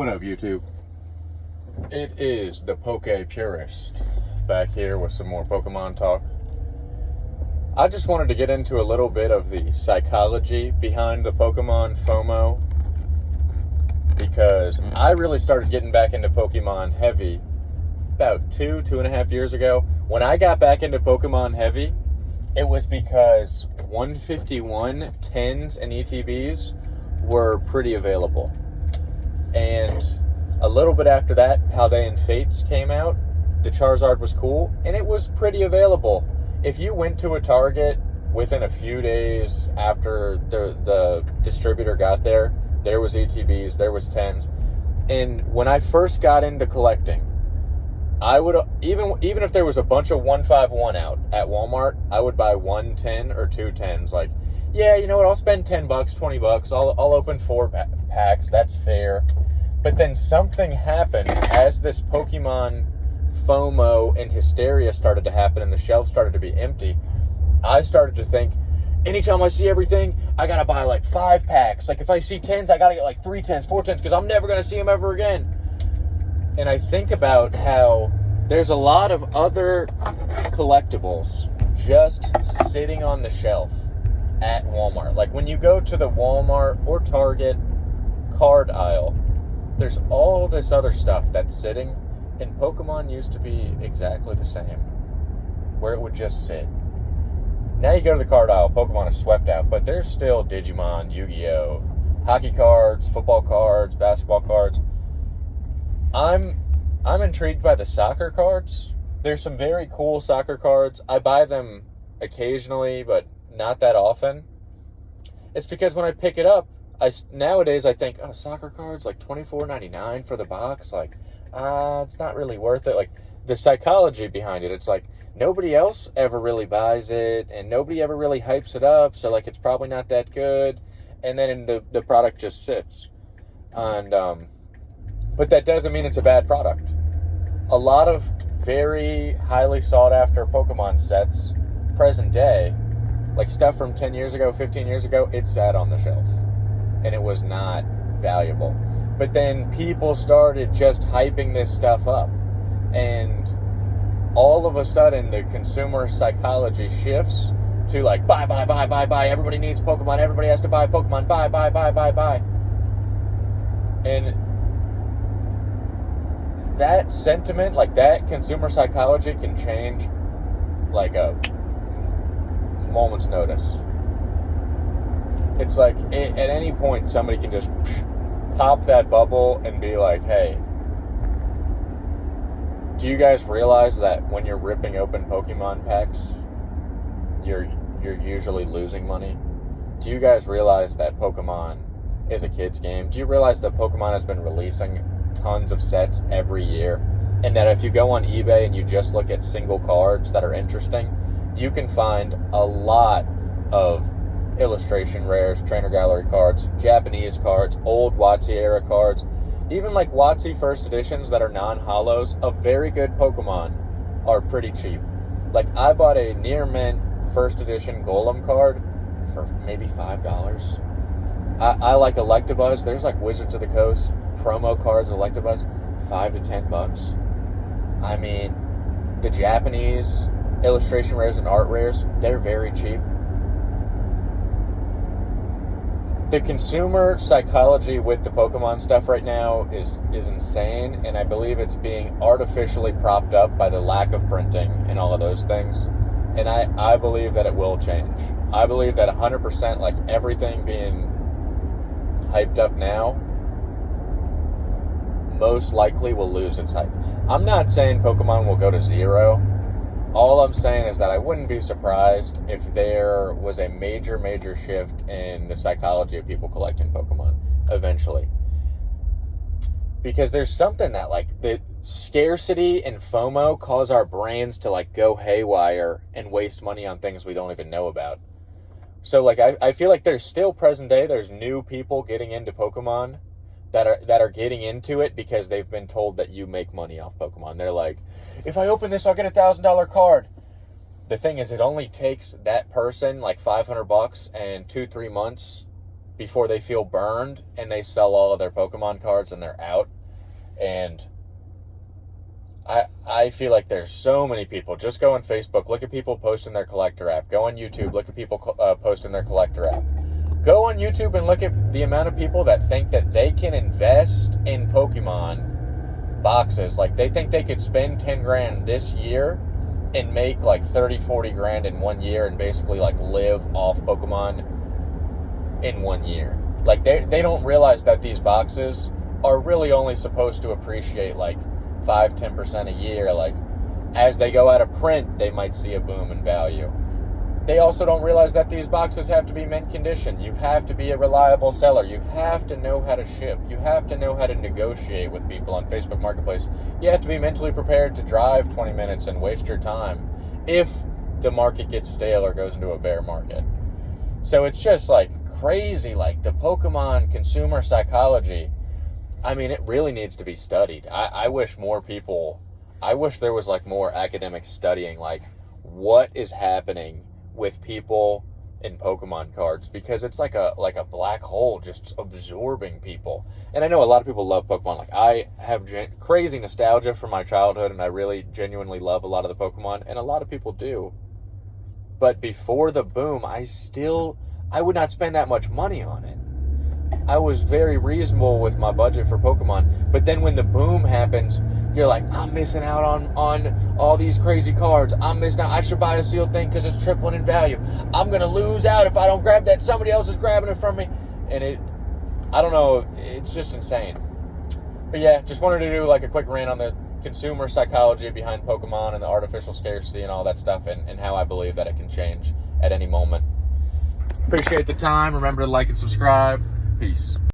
What up, YouTube? It is the Poke Purist back here with some more Pokemon talk. I just wanted to get into a little bit of the psychology behind the Pokemon FOMO, because I really started getting back into Pokemon heavy about 2.5 years ago. When I got back into Pokemon heavy, it was because 151 10s and ETBs were pretty available. And a little bit after that, Paldean Fates came out. The Charizard was cool, and it was pretty available. If you went to a Target within a few days after the distributor got there, there was ETBs, there was 10s. And when I first got into collecting, I would, even if there was a bunch of 151 out at Walmart, I would buy 1 10 or 2 10s. Like, yeah, you know what, I'll spend $10, $20. I'll open 4 packs, that's fair. But then something happened as this Pokemon FOMO and hysteria started to happen and the shelves started to be empty. I started to think, anytime I see everything, I gotta buy like 5 packs. Like if I see 10s, I gotta get like 3 10s, 4 10s, because I'm never gonna see them ever again. And I think about how there's a lot of other collectibles just sitting on the shelf at Walmart. Like when you go to the Walmart or Target card aisle, there's all this other stuff that's sitting, and Pokemon used to be exactly the same, where it would just sit. Now you go to the card aisle, Pokemon is swept out, but there's still Digimon, Yu-Gi-Oh, hockey cards, football cards, basketball cards. I'm intrigued by the soccer cards. There's some very cool soccer cards. I buy them occasionally, but not that often. It's because when I pick it up, nowadays I think, oh, soccer cards, like $24.99 for the box. Like, it's not really worth it. Like, the psychology behind it, it's like, nobody else ever really buys it, and nobody ever really hypes it up, so, like, it's probably not that good. And then the product just sits. And, but that doesn't mean it's a bad product. A lot of very highly sought-after Pokemon sets, present day, like stuff from 10 years ago, 15 years ago, it sat on the shelf. And it was not valuable. But then people started just hyping this stuff up. And all of a sudden, the consumer psychology shifts to like, buy. Everybody needs Pokemon. Everybody has to buy Pokemon. Buy. And that sentiment, like that consumer psychology can change like a moment's notice. It's like, at any point, somebody can just pop that bubble and be like, hey, do you guys realize that when you're ripping open Pokemon packs, you're usually losing money? Do you guys realize that Pokemon is a kid's game? Do you realize that Pokemon has been releasing tons of sets every year? And that if you go on eBay and you just look at single cards that are interesting, you can find a lot of illustration rares, trainer gallery cards, Japanese cards, old WotC era cards, even like WotC first editions that are non-holos of very good Pokemon are pretty cheap. Like I bought a near mint first edition Golem card for maybe $5. I like Electabuzz. There's like Wizards of the Coast promo cards, Electabuzz, $5 to $10. I mean, the Japanese illustration rares and art rares, they're very cheap. The consumer psychology with the Pokemon stuff right now is insane, and I believe it's being artificially propped up by the lack of printing and all of those things. And I believe that it will change. I believe that 100%, like everything being hyped up now, most likely will lose its hype. I'm not saying Pokemon will go to zero. All I'm saying is that I wouldn't be surprised if there was a major shift in the psychology of people collecting Pokemon eventually. Because there's something that, like, the scarcity and FOMO cause our brains to, like, go haywire and waste money on things we don't even know about. So, like, I feel like there's still present day, there's new people getting into Pokemon that are getting into it because they've been told that you make money off Pokemon. They're like, if I open this, I'll get a $1,000 card. The thing is, it only takes that person like $500 and 2-3 months before they feel burned and they sell all of their Pokemon cards and they're out. And I feel like there's so many people. Just go on Facebook, look at people posting their collector app. Go on YouTube, look at people posting their collector app. Go on YouTube and look at the amount of people that think that they can invest in Pokemon boxes. Like, they think they could spend 10 grand this year and make like 30, 40 grand in 1 year and basically like live off Pokemon in 1 year. Like, they don't realize that these boxes are really only supposed to appreciate like 5-10% a year. Like, as they go out of print, they might see a boom in value. They also don't realize that these boxes have to be mint condition. You have to be a reliable seller. You have to know how to ship. You have to know how to negotiate with people on Facebook Marketplace. You have to be mentally prepared to drive 20 minutes and waste your time if the market gets stale or goes into a bear market. So it's just like crazy, like the Pokemon consumer psychology. I mean, it really needs to be studied. I wish there was like more academic studying, like what is happening with people in Pokemon cards, because it's like a black hole just absorbing people. And I know a lot of people love Pokemon. Like, I have crazy nostalgia from my childhood, and I really genuinely love a lot of the Pokemon, and a lot of people do. But before the boom, I would not spend that much money on it. I was very reasonable with my budget for Pokemon. But then when the boom happens, you're like, I'm missing out on all these crazy cards. I'm missing out. I should buy a sealed thing because it's tripling in value. I'm going to lose out if I don't grab that. Somebody else is grabbing it from me. And I don't know, it's just insane. But yeah, just wanted to do like a quick rant on the consumer psychology behind Pokemon and the artificial scarcity and all that stuff, and how I believe that it can change at any moment. Appreciate the time. Remember to like and subscribe. Peace.